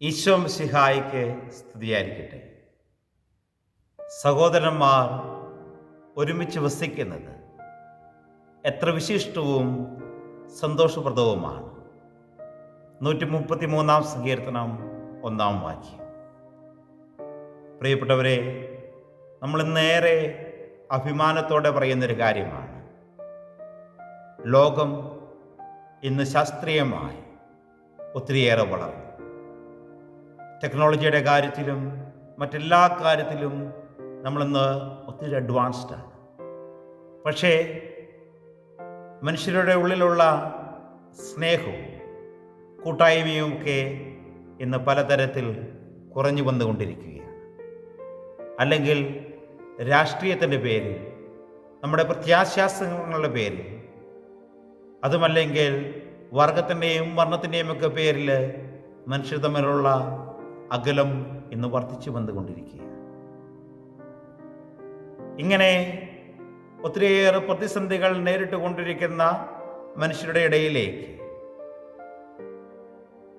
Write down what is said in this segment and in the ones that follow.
ഈശോ മിശിഹായിക്ക് സ്തുതിയായിരിക്കട്ടെ. സഹോദരന്മാർ ഒരുമിച്ച് വസിക്കുന്നത് എത്ര വിശിഷ്ടവും സന്തോഷപ്രദവുമാണ്. 133 സങ്കീർത്തനം 1 വാക്യം. പ്രിയപ്പെട്ടവരെ, നമ്മൾ നേരെ അഭിമാനത്തോടെ പറയുന്നൊരു കാര്യമാണ്. ലോകം ഇന്ന് ശാസ്ത്രീയമായി ഒത്തിരിയേറെ വളർന്നു. ടെക്നോളജിയുടെ കാര്യത്തിലും മറ്റെല്ലാ കാര്യത്തിലും നമ്മളിന്ന് ഒത്തിരി അഡ്വാൻസ്ഡാണ്. പക്ഷേ മനുഷ്യരുടെ ഉള്ളിലുള്ള സ്നേഹവും കൂട്ടായ്മയും ഒക്കെ ഇന്ന് പലതരത്തിൽ കുറഞ്ഞു വന്നുകൊണ്ടിരിക്കുകയാണ്. അല്ലെങ്കിൽ രാഷ്ട്രീയത്തിൻ്റെ പേരിൽ, നമ്മുടെ പ്രത്യാശാസ്ത്രങ്ങളുടെ പേരിൽ, അതുമല്ലെങ്കിൽ വർഗത്തിൻ്റെയും വർണ്ണത്തിൻ്റെയും ഒക്കെ പേരിൽ മനുഷ്യർ തമ്മിലുള്ള അകലം ഇന്ന് വർദ്ധിച്ചു വന്നുകൊണ്ടിരിക്കുകയാണ്. ഇങ്ങനെ ഒത്തിരിയേറെ പ്രതിസന്ധികൾ നേരിട്ട് കൊണ്ടിരിക്കുന്ന മനുഷ്യരുടെ ഇടയിലേക്ക്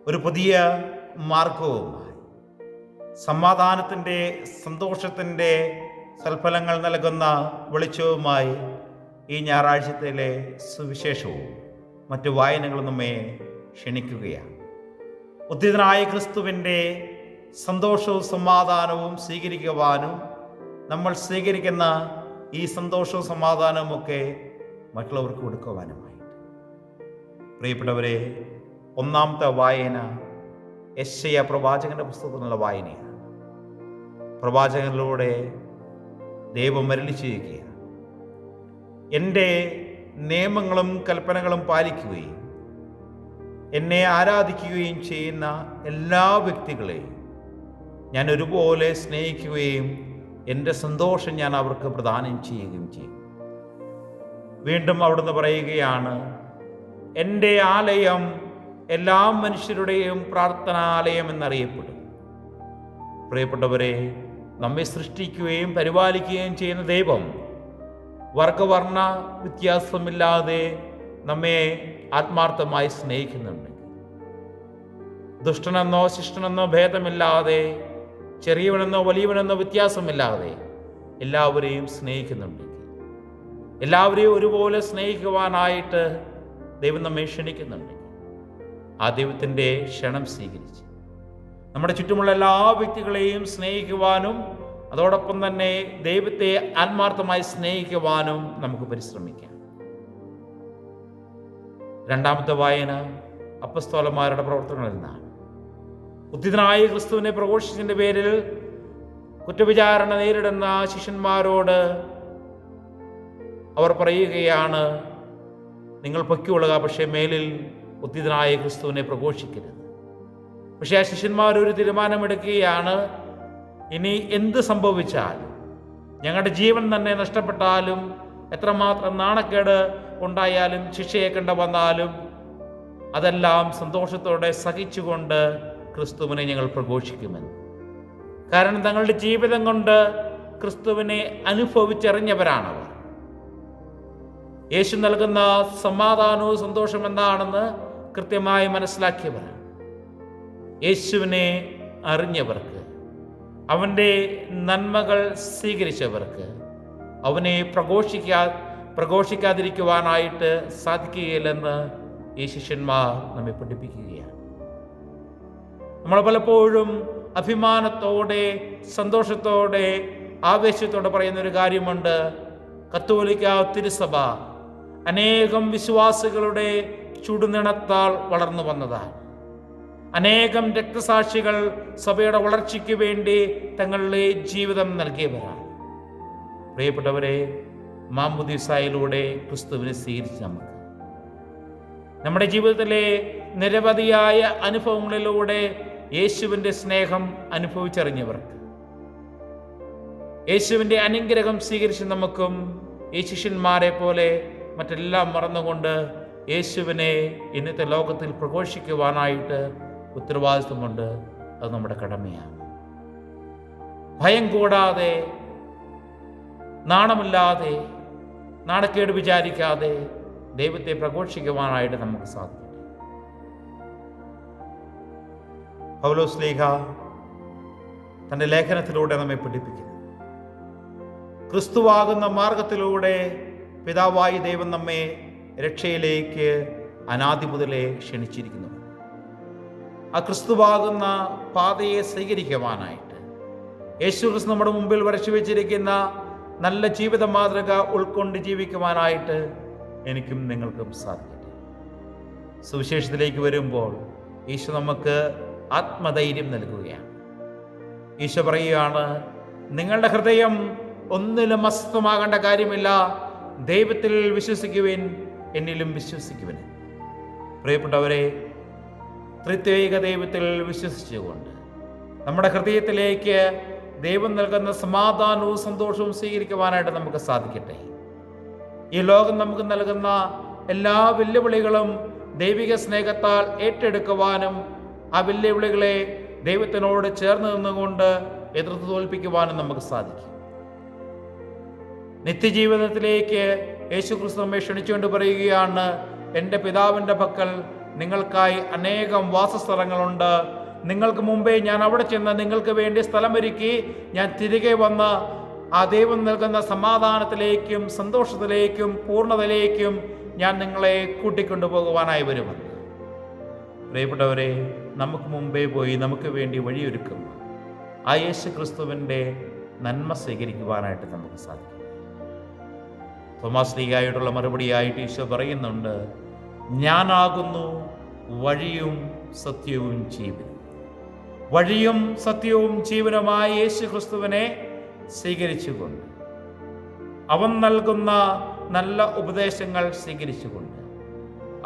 ഒരു പുതിയ മാർഗവുമായി, സമാധാനത്തിൻ്റെ, സന്തോഷത്തിൻ്റെ സൽഫലങ്ങൾ നൽകുന്ന വെളിച്ചവുമായി ഈ ഞായറാഴ്ചത്തിലെ സുവിശേഷവും മറ്റു വായനകളും നമ്മെ ക്ഷണിക്കുകയാണ്. ഉദ്ധിതനായ ക്രിസ്തുവിൻ്റെ സന്തോഷവും സമാധാനവും സ്വീകരിക്കുവാനും, നമ്മൾ സ്വീകരിക്കുന്ന ഈ സന്തോഷവും സമാധാനവും ഒക്കെ മറ്റുള്ളവർക്ക് കൊടുക്കുവാനുമായിട്ട്. പ്രിയപ്പെട്ടവരെ, ഒന്നാമത്തെ വായന യെശയ്യാ പ്രവാചകന്റെ പുസ്തകത്തിലുള്ള വായനയാണ്. പ്രവാചകനിലൂടെ ദൈവം അരുളി ചെയ്യുകയാണ്, എൻ്റെ നിയമങ്ങളും കൽപ്പനകളും പാലിക്കുകയും എന്നെ ആരാധിക്കുകയും ചെയ്യുന്ന എല്ലാ വ്യക്തികളെയും ഞാൻ ഒരുപോലെ സ്നേഹിക്കുകയും എൻ്റെ സന്തോഷം ഞാൻ അവർക്ക് പ്രദാനം ചെയ്യുകയും ചെയ്യും. വീണ്ടും അവിടുന്ന് പറയുകയാണ്, എൻ്റെ ആലയം എല്ലാ മനുഷ്യരുടെയും പ്രാർത്ഥനാലയം എന്നറിയപ്പെടും. പ്രിയപ്പെട്ടവരെ, നമ്മെ സൃഷ്ടിക്കുകയും പരിപാലിക്കുകയും ചെയ്യുന്ന ദൈവം വർഗവർണ്ണ വ്യത്യാസമില്ലാതെ നമ്മെ ആത്മാർത്ഥമായി സ്നേഹിക്കുന്നുണ്ട്. ദുഷ്ടനെന്നോ ശിഷ്ടനെന്നോ ഭേദമില്ലാതെ, ചെറിയവനെന്നോ വലിയവനെന്നോ വ്യത്യാസമില്ലാതെ എല്ലാവരെയും സ്നേഹിക്കുന്നുണ്ട്. എല്ലാവരെയും ഒരുപോലെ സ്നേഹിക്കുവാനായിട്ട് ദൈവം നമ്മെ ക്ഷണിക്കുന്നുണ്ട്. ആ ദൈവത്തിൻ്റെ ക്ഷണം സ്വീകരിച്ച് നമ്മുടെ ചുറ്റുമുള്ള എല്ലാ വ്യക്തികളെയും സ്നേഹിക്കുവാനും അതോടൊപ്പം തന്നെ ദൈവത്തെ ആത്മാർത്ഥമായി സ്നേഹിക്കുവാനും നമുക്ക് പരിശ്രമിക്കാം. രണ്ടാമത്തെ വായന അപ്പസ്തോലന്മാരുടെ പ്രവർത്തനങ്ങളിൽ നിന്നാണ്. ഉദ്ധിതനായ ക്രിസ്തുവിനെ പ്രഘോഷിച്ചതിൻ്റെ പേരിൽ കുറ്റവിചാരണ നേരിടുന്ന ശിഷ്യന്മാരോട് അവർ പറയുകയാണ്, നിങ്ങൾ പൊയ്ക്കൊള്ളുക, പക്ഷേ മേലിൽ ഉദ്ധിതനായ ക്രിസ്തുവിനെ പ്രഘോഷിക്കരുത്. പക്ഷേ ആ ശിഷ്യന്മാർ ഒരു തീരുമാനമെടുക്കുകയാണ്, ഇനി എന്ത് സംഭവിച്ചാലും, ഞങ്ങളുടെ ജീവൻ തന്നെ നഷ്ടപ്പെട്ടാലും, എത്രമാത്രം നാണക്കേട് ഉണ്ടായാലും, ശിക്ഷയേക്കേണ്ട വന്നാലും, അതെല്ലാം സന്തോഷത്തോടെ സഹിച്ചുകൊണ്ട് ക്രിസ്തുവിനെ ഞങ്ങൾ പ്രഘോഷിക്കുമെന്ന്. കാരണം തങ്ങളുടെ ജീവിതം കൊണ്ട് ക്രിസ്തുവിനെ അനുഭവിച്ചറിഞ്ഞവരാണവർ. യേശു നൽകുന്ന സമാധാനവും സന്തോഷം എന്താണെന്ന് കൃത്യമായി മനസ്സിലാക്കിയവരാണ്. യേശുവിനെ അറിഞ്ഞവർക്ക്, അവൻ്റെ നന്മകൾ സ്വീകരിച്ചവർക്ക് അവനെ പ്രഘോഷിക്കാതിരിക്കുവാനായിട്ട് സാധിക്കുകയില്ലെന്ന് ഈ ശിഷ്യന്മാർ നമ്മെ പഠിപ്പിക്കുകയാണ്. നമ്മൾ പലപ്പോഴും അഭിമാനത്തോടെ, സന്തോഷത്തോടെ, ആവേശത്തോടെ പറയുന്നൊരു കാര്യമുണ്ട്, കത്തോലിക്ക തിരുസഭ അനേകം വിശ്വാസികളുടെ ചുടുനിണത്താൽ വളർന്നു വന്നതാണ്. അനേകം രക്തസാക്ഷികൾ സഭയുടെ വളർച്ചയ്ക്ക് വേണ്ടി തങ്ങളുടെ ജീവിതം നൽകിയവരാണ്. പ്രിയപ്പെട്ടവരെ, മാമോദീസായിലൂടെ ക്രിസ്തുവിനെ സ്വീകരിച്ച് നമ്മുടെ ജീവിതത്തിലെ നിരവധിയായ അനുഭവങ്ങളിലൂടെ യേശുവിൻ്റെ സ്നേഹം അനുഭവിച്ചറിഞ്ഞവർക്ക്, യേശുവിൻ്റെ അനുഗ്രഹം സ്വീകരിച്ച് നമുക്കും ഈ ശിഷ്യന്മാരെ പോലെ മറ്റെല്ലാം മറന്നുകൊണ്ട് യേശുവിനെ ഇന്നത്തെ ലോകത്തിൽ പ്രഘോഷിക്കുവാനായിട്ട് ഉത്തരവാദിത്വമുണ്ട്. അത് നമ്മുടെ കടമയാണ്. ഭയം കൂടാതെ, നാണമില്ലാതെ, നാണക്കേട് വിചാരിക്കാതെ ദൈവത്തെ പ്രഘോഷിക്കുവാനായിട്ട് നമുക്ക് സാധിക്കും. പൗലോസ് ശ്ലീഹ തൻ്റെ ലേഖനത്തിലൂടെ നമ്മെ പഠിപ്പിക്കുന്നത്. ക്രിസ്തുവാകുന്ന മാർഗത്തിലൂടെ പിതാവായി ദൈവം നമ്മെ രക്ഷയിലേക്ക് അനാദി മുതലേ ക്ഷണിച്ചിരിക്കുന്നു. ആ ക്രിസ്തുവാകുന്ന പാതയെ സ്വീകരിക്കുവാനായിട്ട് യേശു ക്രിസ്തു നമ്മുടെ മുമ്പിൽ വരച്ചു വെച്ചിരിക്കുന്ന നല്ല ജീവിത മാതൃക ഉൾക്കൊണ്ട് ജീവിക്കുവാനായിട്ട് എനിക്കും നിങ്ങൾക്കും സാധിക്കട്ടെ. സുവിശേഷത്തിലേക്ക് വരുമ്പോൾ ഈശോ നമുക്ക് ആത്മധൈര്യം നൽകുകയാണ്. ഈശോ പറയുകയാണ്, നിങ്ങളുടെ ഹൃദയം ഒന്നിലും അസ്വസ്ഥമാകേണ്ട കാര്യമില്ല, ദൈവത്തിൽ വിശ്വസിക്കുവിൻ, എന്നിലും വിശ്വസിക്കുവിൻ. പ്രിയപ്പെട്ടവരെ, ത്രിത്വൈക ദൈവത്തിൽ വിശ്വസിച്ചുകൊണ്ട് നമ്മുടെ ഹൃദയത്തിലേക്ക് ദൈവം നൽകുന്ന സമാധാനവും സന്തോഷവും സ്വീകരിക്കുവാനായിട്ട് നമുക്ക് സാധിക്കട്ടെ. ഈ ലോകം നമുക്ക് നൽകുന്ന എല്ലാ വെല്ലുവിളികളും ദൈവിക സ്നേഹത്താൽ ഏറ്റെടുക്കുവാനും ആ വെല്ലുവിളികളെ ദൈവത്തിനോട് ചേർന്ന് നിന്നുകൊണ്ട് എതിർത്ത് തോൽപ്പിക്കുവാനും നമുക്ക് സാധിക്കും. നിത്യജീവിതത്തിലേക്ക് യേശു ക്രിസ്തു നമ്മെ ക്ഷണിച്ചുകൊണ്ട് പറയുകയാണ്, എൻ്റെ പിതാവിൻ്റെ പക്കൽ നിങ്ങൾക്കായി അനേകം വാസസ്ഥലങ്ങളുണ്ട്. നിങ്ങൾക്ക് മുമ്പേ ഞാൻ അവിടെ ചെന്ന് നിങ്ങൾക്ക് വേണ്ടി സ്ഥലമൊരുക്കി ഞാൻ തിരികെ വന്ന് ആ ദൈവം നൽകുന്ന സമാധാനത്തിലേക്കും സന്തോഷത്തിലേക്കും പൂർണ്ണതയിലേക്കും ഞാൻ നിങ്ങളെ കൂട്ടിക്കൊണ്ടുപോകുവാനായി വരുമെന്ന്. പ്രിയപ്പെട്ടവരെ, നമുക്ക് മുമ്പേ പോയി നമുക്ക് വേണ്ടി വഴിയൊരുക്കുന്ന ആ യേശു ക്രിസ്തുവിൻ്റെ നന്മ സ്വീകരിക്കുവാനായിട്ട് നമുക്ക് സാധിക്കും. തോമാസ് ശ്ലീഹായോടുള്ള മറുപടിയായിട്ട് ഈശോ പറയുന്നുണ്ട്, ഞാനാകുന്നു വഴിയും സത്യവും ജീവനും. വഴിയും സത്യവും ജീവനുമായ യേശു ക്രിസ്തുവിനെ സ്വീകരിച്ചുകൊണ്ട്, അവൻ നൽകുന്ന നല്ല ഉപദേശങ്ങൾ സ്വീകരിച്ചുകൊണ്ട്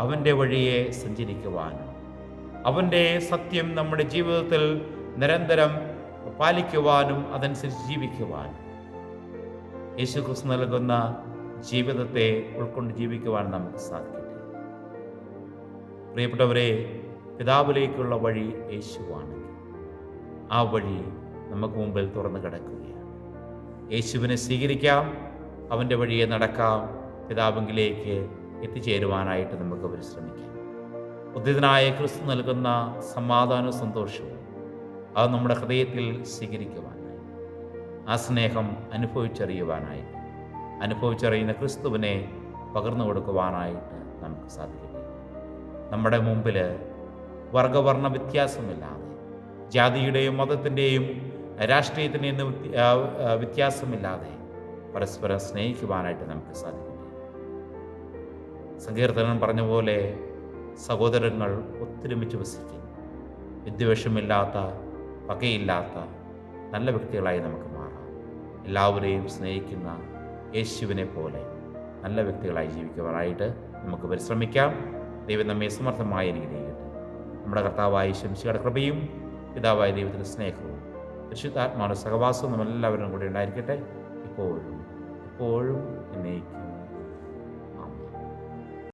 അവൻ്റെ വഴിയെ സഞ്ചരിക്കുവാനും അവൻ്റെ സത്യം നമ്മുടെ ജീവിതത്തിൽ നിരന്തരം പാലിക്കുവാനും അതനുസരിച്ച് ജീവിക്കുവാനും യേശു ക്രിസ്തു നൽകുന്ന ജീവിതത്തെ ഉൾക്കൊണ്ട് ജീവിക്കുവാൻ നമുക്ക് സാധിക്കട്ടെ. പ്രിയപ്പെട്ടവരെ, പിതാവിലേക്കുള്ള വഴി യേശുവാണെങ്കിൽ ആ വഴി നമുക്ക് മുമ്പിൽ തുറന്നു കിടക്കുകയാണ്. യേശുവിനെ സ്വീകരിക്കാം, അവൻ്റെ വഴിയെ നടക്കാം, പിതാവിലേക്ക് എത്തിച്ചേരുവാനായിട്ട് നമുക്ക് പരിശ്രമിക്കാം. ഉദ്ധിതനായ ക്രിസ്തു നൽകുന്ന സമാധാനവും സന്തോഷവും അത് നമ്മുടെ ഹൃദയത്തിൽ സ്വീകരിക്കുവാനായി, ആ സ്നേഹം അനുഭവിച്ചറിയുവാനായിട്ട്, അനുഭവിച്ചറിയുന്ന ക്രിസ്തുവിനെ പകർന്നു കൊടുക്കുവാനായിട്ട് നമുക്ക് സാധിക്കട്ടെ. നമ്മുടെ മുമ്പിൽ വർഗവർണ്ണ വ്യത്യാസമില്ലാതെ, ജാതിയുടെയും മതത്തിൻ്റെയും രാഷ്ട്രീയത്തിൻ്റെയും വ്യത്യാസമില്ലാതെ പരസ്പരം സ്നേഹിക്കുവാനായിട്ട് നമുക്ക് സാധിക്കട്ടെ. സങ്കീർത്തനം പറഞ്ഞ പോലെ സഹോദരങ്ങൾ ഒത്തൊരുമിച്ച് വസിക്കും. വിദ്വേഷമില്ലാത്ത, പകയില്ലാത്ത നല്ല വ്യക്തികളായി നമുക്ക് മാറാം. എല്ലാവരെയും സ്നേഹിക്കുന്ന യേശുവിനെ പോലെ നല്ല വ്യക്തികളായി ജീവിക്കുവാനായിട്ട് നമുക്ക് പരിശ്രമിക്കാം. ദൈവം നമ്മെ സമർത്ഥമായി അനുഗ്രഹിക്കട്ടെ. നമ്മുടെ കർത്താവായ ശംശിയുടെ കൃപയും പിതാവായ ദൈവത്തിൻ്റെ സ്നേഹവും പരിശുദ്ധാത്മാവിന്റെ സഹവാസവും നമ്മളെല്ലാവരും കൂടി ഉണ്ടായിരിക്കട്ടെ, ഇപ്പോഴും എപ്പോഴും എന്നേക്കും.